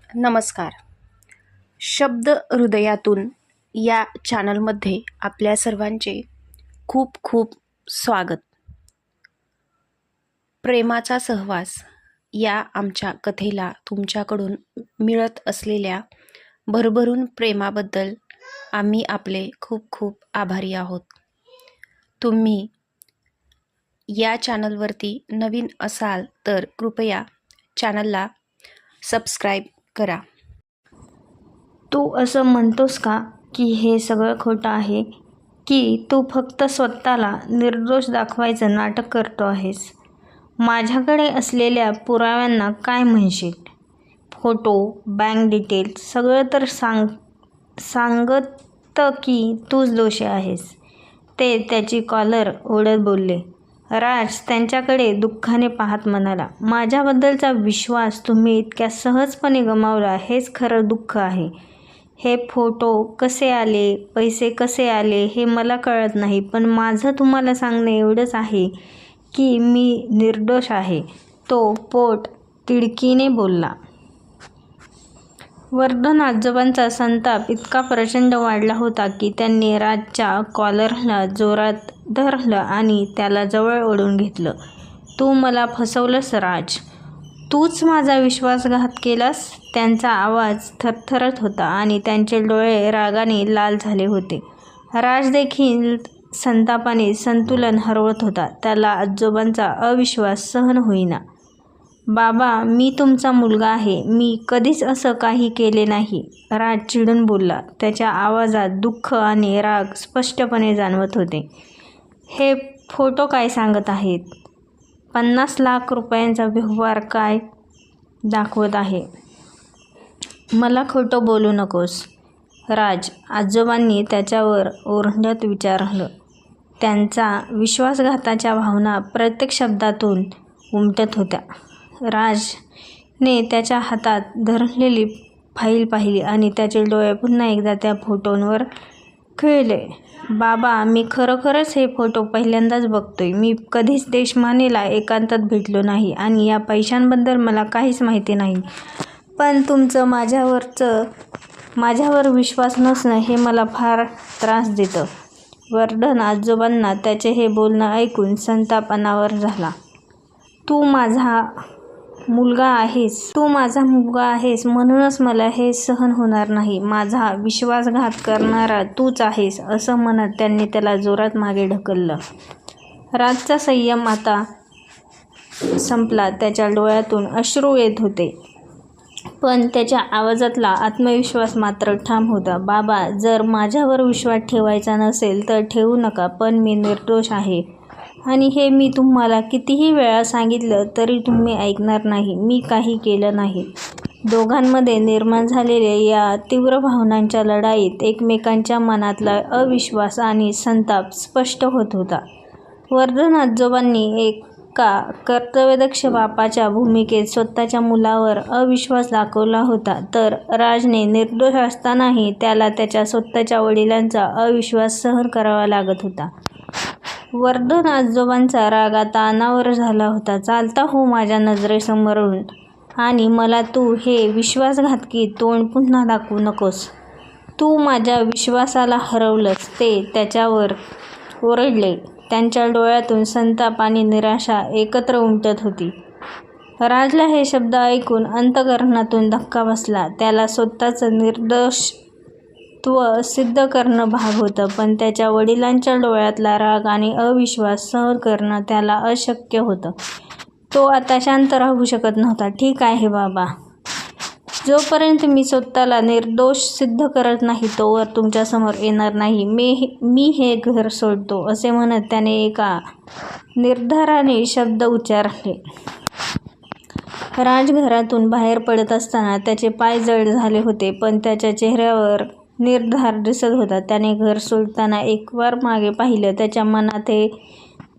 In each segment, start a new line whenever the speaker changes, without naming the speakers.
नमस्कार. शब्द हृदयातून या चॅनलमध्ये आपल्या सर्वांचे खूप खूप स्वागत. प्रेमाचा सहवास या आमच्या कथेला तुमच्याकडून मिळत असलेल्या भरभरून प्रेमाबद्दल आम्ही आपले खूप खूप आभारी आहोत. तुम्ही या चॅनलवरती नवीन असाल तर कृपया चॅनलला सबस्क्राईब करा.
तू असं म्हणतोस का की हे सगळं खोटं आहे, की तू फक्त स्वतःला निर्दोष दाखवायचं नाटक करतो आहेस? माझ्याकडे असलेल्या पुराव्यांना काय म्हणशील? फोटो, बँक डिटेल्स सगळं तर सांगतं की तूच दोषी आहेस. ते त्याची कॉलर ओढत बोलले. राज त्यांच्याकडे दुःखाने पाहत म्हणाला, माझ्याबद्दलचा विश्वास तुम्ही इतक्या सहजपणे गमावला हेच खरं दुःख आहे. हे फोटो कसे आले, पैसे कसे आले हे मला कळत नाही, पण माझं तुम्हाला सांगणं एवढंच आहे की मी निर्दोष आहे. तो पोट तिडकीने बोलला. वर्धन आजोबांचा संताप इतका प्रचंड वाढला होता की त्यांनी राजच्या कॉलरला जोरात धरलं आणि त्याला जवळ ओढून घेतलं. तू मला फसवलंस राज, तूच माझा विश्वासघात केलास. त्यांचा आवाज थरथरत होता आणि त्यांचे डोळे रागाने लाल झाले होते. राज देखील संतापाने संतुलन हरवत होता. त्याला आजोबांचा अविश्वास सहन होईना. बाबा, मी तुमचा मुलगा आहे, मी कधीच असं काही केले नाही, राज चिडून बोलला. त्याच्या आवाजात दुःख आणि राग स्पष्टपणे जाणवत होते. हे फोटो काय सांगत आहेत? 50 लाख रुपयांचा व्यवहार काय दाखवत आहे? मला खोटं बोलू नकोस राज, आजोबांनी त्याच्यावर ओरडत विचारलं. त्यांचा विश्वासघाताच्या भावना प्रत्येक शब्दातून उमटत होत्या. राजने त्याच्या हातात धरलेली फाईल पाहिली आणि त्याचे डोळे पुन्हा एकदा त्या फोटोंवर खिळले. बाबा, मी खरोखरच हे फोटो पहिल्यांदाच बघतोय. मी कधीच देशमानेला एकांतात भेटलो नाही आणि या पैशांबद्दल मला काहीच माहिती नाही, पण तुमचं माझ्यावर विश्वास नसणं हे मला फार त्रास देतं. वर्धन आजोबांना त्याचे हे बोलणं ऐकून संताप अनावर झाला. तू माझा मुलगा आहेस म्हणूनच मला हे सहन होणार नाही. माझा विश्वासघात करणारा तूच आहेस, असं म्हणत त्यांनी त्याला जोरात मागे ढकललं. राजचा संयम आता संपला. त्याच्या डोळ्यातून अश्रू येत होते, पण त्याच्या आवाजातला आत्मविश्वास मात्र ठाम होता. बाबा, जर माझ्यावर विश्वास ठेवायचा नसेल तर ठेवू नका, पण मी निर्दोष आहे आणि हे मी तुम्हाला कितीही वेळा सांगितलं तरी तुम्ही ऐकणार नाही. मी काही केलं नाही. दोघांमध्ये निर्माण झालेल्या या तीव्र भावनांच्या लढाईत एकमेकांच्या मनातला अविश्वास आणि संताप स्पष्ट होत होता. वर्धन आजोबांनी एका कर्तव्यदक्ष बापाच्या भूमिकेत स्वतःच्या मुलावर अविश्वास दाखवला होता, तर राजने निर्दोष असतानाही त्याला त्याच्या स्वतःच्या वडिलांचा अविश्वास सहन करावा लागत होता. वर्धन आजोबांचा राग आता अनावर झाला होता. चालता हो माझ्या नजरेसमोरून आणि मला तू हे विश्वासघातकी तोंड पुन्हा दाखवू नकोस. तू माझ्या विश्वासाला हरवलंस. ते त्याच्यावर ओरडले. त्यांच्या डोळ्यातून संताप आणि निराशा एकत्र उमटत होती. राजला हे शब्द ऐकून अंतःकरणातून धक्का बसला. त्याला स्वतःचं निर्दोषत्व सिद्ध करणं भाग होतं, पण त्याच्या वडिलांच्या डोळ्यातला राग आणि अविश्वास सहन करणं त्याला अशक्य होतं. तो आता शांत राहू शकत नव्हता. ठीक आहे बाबा, जोपर्यंत मी स्वतःला निर्दोष सिद्ध करत नाही तोवर तुमच्यासमोर येणार नाही. मी हे घर सोडतो, असे म्हणत त्याने एका निर्धाराने शब्द उच्चारले. राज घरातून बाहेर पडत असताना त्याचे पाय जड झाले होते, पण त्याच्या चेहऱ्यावर निर्धार दिसत होता. त्याने घर सोडताना एक वार मागे पाहिलं. त्याच्या मनात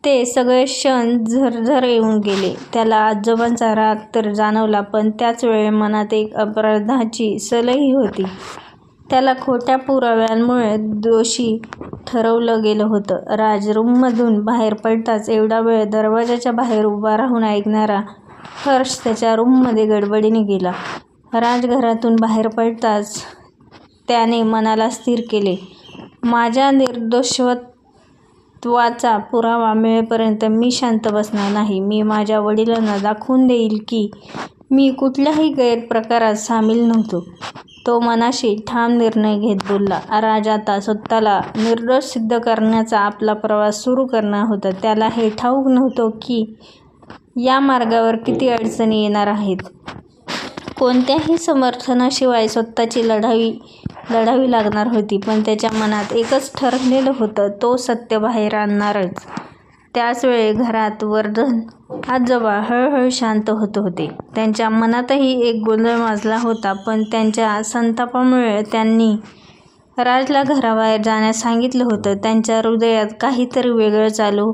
ते सगळे क्षण झरझर येऊन गेले. त्याला आजोबांचा राग तर जाणवला, पण त्याच वेळी मनात एक अपराधाची सलही होती. त्याला खोट्या पुराव्यांमुळे दोषी ठरवलं गेलं होतं. राज रूममधून बाहेर पडताच एवढा वेळ दरवाजाच्या बाहेर उभा राहून ऐकणारा हर्ष त्याच्या रूममध्ये गडबडीने गेला. राजघरातून बाहेर पडताच त्याने मनाला स्थिर केले, माझ्या निर्दोषत्वाचा पुरावा मिळेपर्यंत मी शांत बसणार नाही. मी माझ्या वडिलांना दाखवून देईल की मी कुठल्याही गैरप्रकारात सामील नव्हतो. तो मनाशी ठाम निर्णय घेत बोलला. राज आता स्वतःला निर्दोष सिद्ध करण्याचा आपला प्रवास सुरू करणार होता. त्याला हे ठाऊक नव्हतं की या मार्गावर किती अडचणी येणार आहेत. कोणत्याही समर्थनाशिवाय स्वतःची लढावी लागणार होती. पण त्याच्या मनात एकच ठरलेलं होतं, तो सत्य बाहेर आणणारच. त्याच वेळी घरात वर्धन आजोबा हळूहळू शांत होत होते. त्यांच्या मनातही एक गोंधळ माजला होता. पण त्यांच्या संतापामुळे त्यांनी राजला घराबाहेर जाण्यास सांगितलं होतं. त्यांच्या हृदयात काहीतरी वेगळं चालू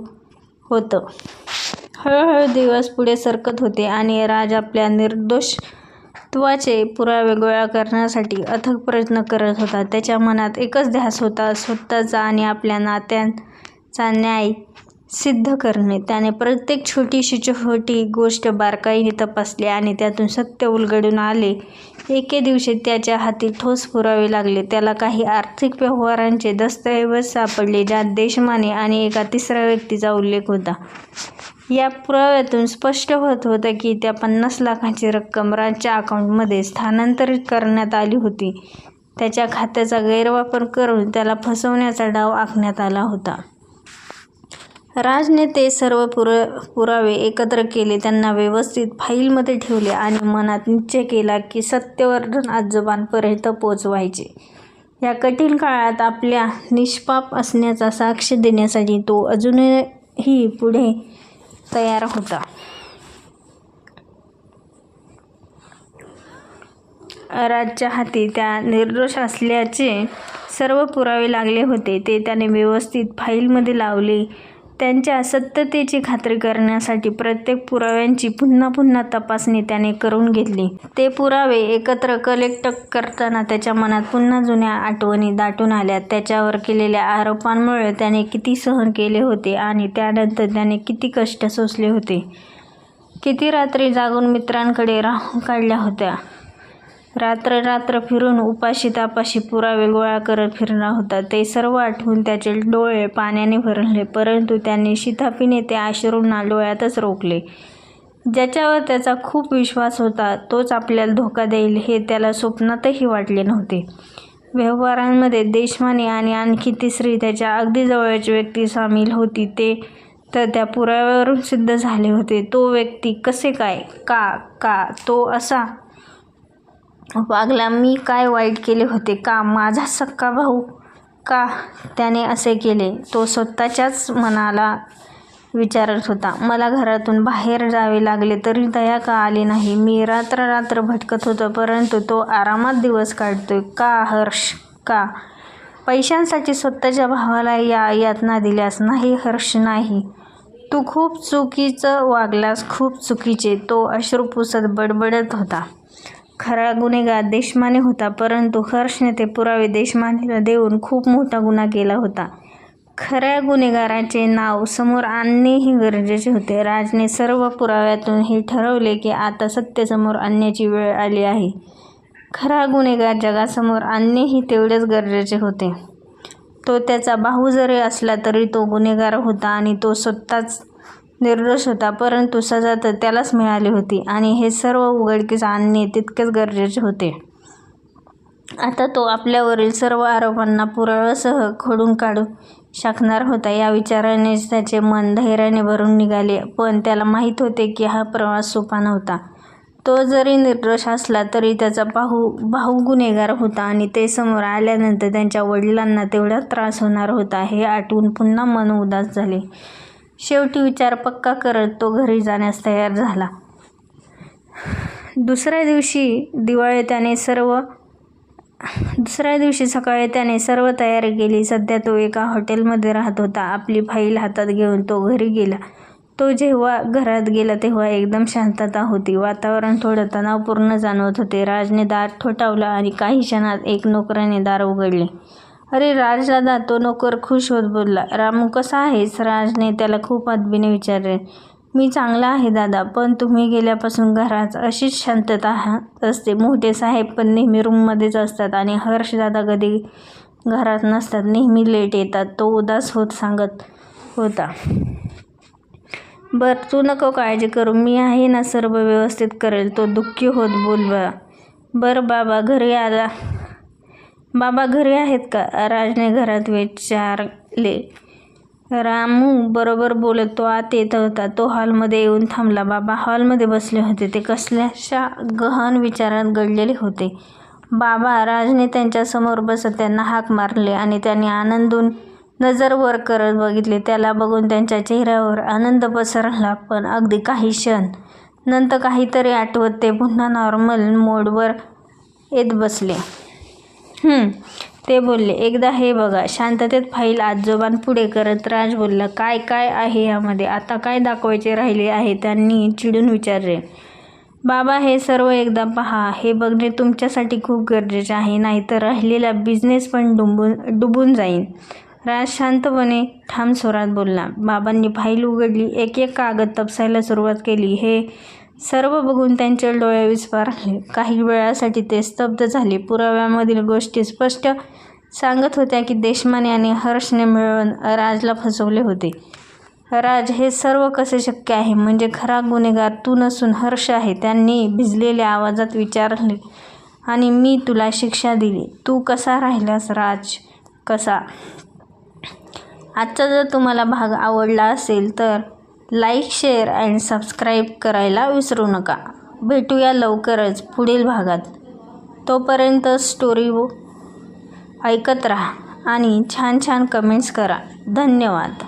होतं. हळूहळू दिवस पुढे सरकत होते आणि राज आपल्या निर्दोषत्वाचे पुरावे गोळा करण्यासाठी अथक प्रयत्न करत होता. त्याच्या मनात एकच ध्यास होता, स्वतःचा आणि आपल्या नात्यांचा न्याय सिद्ध करणे. त्याने प्रत्येक छोटी गोष्ट बारकाईने तपासली आणि त्यातून सत्य उलगडून आले. एके दिवशी त्याच्या हाती ठोस पुरावे लागले. त्याला काही आर्थिक व्यवहारांचे दस्तऐवज सापडले ज्यात देशमाने आणि एका तिसऱ्या व्यक्तीचा उल्लेख होता. या पुराव्यातून स्पष्ट होत होतं की त्या 50 लाखांची रक्कम राजच्या अकाउंटमध्ये स्थानांतरित करण्यात आली होती. त्याच्या खात्याचा गैरवापर करून त्याला फसवण्याचा डाव आखण्यात आला होता. राजने ते सर्व पुरावे एकत्र केले, त्यांना व्यवस्थित फाईलमध्ये ठेवले आणि मनात निश्चय केला की सत्यवर्धन आजोबांपर्यंत पोचवायचे. या कठीण काळात आपल्या निष्पाप असण्याचा साक्ष देण्यासाठी तो अजूनही पुढे तयार होता. राजच्या हाती त्या निर्दोष असल्याचे सर्व पुरावे लागले होते. ते त्याने व्यवस्थित फाईलमध्ये लावले. त्यांच्या सत्यतेची खात्री करण्यासाठी प्रत्येक पुराव्यांची पुन्हा पुन्हा तपासणी त्याने करून घेतली. ते पुरावे एकत्र कलेक्ट करताना त्याच्या मनात पुन्हा जुन्या आठवणी दाटून आल्या. त्याच्यावर केलेल्या आरोपांमुळे त्याने किती सहन केले होते आणि त्यानंतर त्याने किती कष्ट सोसले होते. किती रात्री जागून मित्रांकडे राहून काढल्या होत्या. रात्र फिरून उपाशी तापाशी पुरावे गोळा करत फिरणार होता. ते सर्व आठवून त्याचे डोळे पाण्याने भरले. परंतु त्यांनी शिताफीने ते अश्रूंना डोळ्यातच रोखले. ज्याच्यावर त्याचा खूप विश्वास होता तोच आपल्याला धोका देईल हे त्याला स्वप्नातही वाटले नव्हते. व्यवहारांमध्ये देशमाने आणि आणखी तिसरी त्याच्या अगदी जवळची व्यक्ती सामील होती. ते तर त्या पुराव्यावरून सिद्ध झाले होते. तो व्यक्ती कसे काय, का तो असा वागला, मी काय वाईट केले होते, का माझा सक्का भाऊ, का त्याने असे केले, तो स्वतःच्याच मनाला विचारत होता. मला घरातून बाहेर जावे लागले तरी दया का आली नाही. मी रात्र भटकत होतो परंतु तो आरामात दिवस काढतोय. का हर्ष, का पैशांसाठी स्वतःच्या भावाला या यातना दिल्यास? नाही हर्ष, नाही. तू खूप चुकीचं वागलास, खूप चुकीचे. तो अश्रू पुसत बडबडत होता. खरा गुन्हेगार देशमाने होता परंतु हर्षने ते पुरावे देशमानेला देऊन खूप मोठा गुन्हा केला होता. खऱ्या गुन्हेगाराचे नाव समोर आणणेही गरजेचे होते. राजने सर्व पुराव्यातून हे ठरवले की आता सत्य समोर आणण्याची वेळ आली आहे. खरा गुन्हेगार जगासमोर आणणेही तेवढेच गरजेचे होते. तो त्याचा भाऊ जरी असला तरी तो गुन्हेगार होता आणि तो स्वतःच निर्दोष होता. परंतु सजा तर त्यालाच मिळाली होती आणि हे सर्व उघडकीस आणणे तितकेच गरजेचे होते. आता तो आपल्यावरील सर्व आरोपांना पुराव्यासह खोडून काढू शकणार होता. या विचारानेच त्याचे मन धैर्याने भरून निघाले. पण त्याला माहीत होते की हा प्रवास सोपा नव्हता. तो जरी निर्दोष असला तरी त्याचा भाऊ गुन्हेगार होता आणि ते समोर आल्यानंतर त्यांच्या वडिलांना तेवढा त्रास होणार होता हे आठवून पुन्हा मन उदास झाले. शेवटी विचार पक्का करत तो घरी जाण्यास तयार झाला. दुसऱ्या दिवशी सकाळी त्याने सर्व तयारी केली. सध्या तो एका हॉटेलमध्ये राहत होता. आपली फाईल हातात घेऊन तो घरी गेला. तो जेव्हा घरात गेला तेव्हा एकदम शांतता होती. वातावरण थोडं तणावपूर्ण जाणवत होते. राजने दार ठोठावलं आणि काही क्षणात एक नोकराने दार उघडले. अरे राजदादा, तो नोकर खुश होत बोलला. रामू कसा आहेस? राजने त्याला खूप अदबीने विचारले. मी चांगला आहे दादा, पण तुम्ही गेल्यापासून घरात अशीच शांतता असते. मोठे साहेब पण नेहमी रूममध्येच असतात आणि हर्षदादा कधी घरात नसतात, नेहमी लेट येतात, तो उदास होत सांगत होता. बरं, तू नको काळजी करू, मी आहे ना, सर्व व्यवस्थित करेल, तो दुःखी होत बोलला. बरं बाबा घरी आहेत का? राजने घरात विचारले. रामू बरोबर बोलत तो आत येत होता. तो हॉलमध्ये येऊन थांबला. बाबा हॉलमध्ये बसले होते. ते कसल्याशा गहन विचारात गडलेले होते. बाबा राजने त्यांच्यासमोर बसत त्यांना हाक मारली आणि त्यांनी आनंदून नजर वर करत बघितले. त्याला बघून त्यांच्या चेहऱ्यावर आनंद पसरला, पण अगदी काही क्षण नंतर काहीतरी आठवत ते पुन्हा नॉर्मल मोडवर येत बसले. ते बोलले, एकदा हे बघा. शांततेत फाईल आजोबांपुढे करत राज बोलला, काय आहे यामध्ये? आता काय दाखवायचे राहिले आहे? त्यांनी चिडून विचारले. बाबा हे सर्व एकदा पहा. हे बघणे तुमच्यासाठी खूप गरजेचे आहे, नाहीतर राहिलेला बिझनेस पण डुबून जाईल. राज शांतपणे ठाम स्वरात बोलला. बाबांनी फाईल उघडली. एक एक कागद तपासायला सुरुवात केली. हे सर्व बघून त्यांचे डोळे विस्फारले. काही वेळासाठी ते स्तब्ध झाले. पुराव्यामधील गोष्टी स्पष्ट सांगत होत्या की देशमाने आणि हर्षने मिळून राजला फसवले होते. राज, हे सर्व कसे शक्य आहे? म्हणजे खरा गुन्हेगार तू नसून हर्ष आहे? त्यांनी भिजलेल्या आवाजात विचारले. आणि मी तुला शिक्षा दिली. तू कसा राहिलास राज, कसा? आजचा जर तुम्हाला भाग आवडला असेल तर लाईक, शेअर अँड सबस्क्राईब करायला विसरू नका. भेटूया लवकरच पुढील भागात. तोपर्यंत स्टोरी ऐकत राहा आणि छान कमेंट्स करा. धन्यवाद.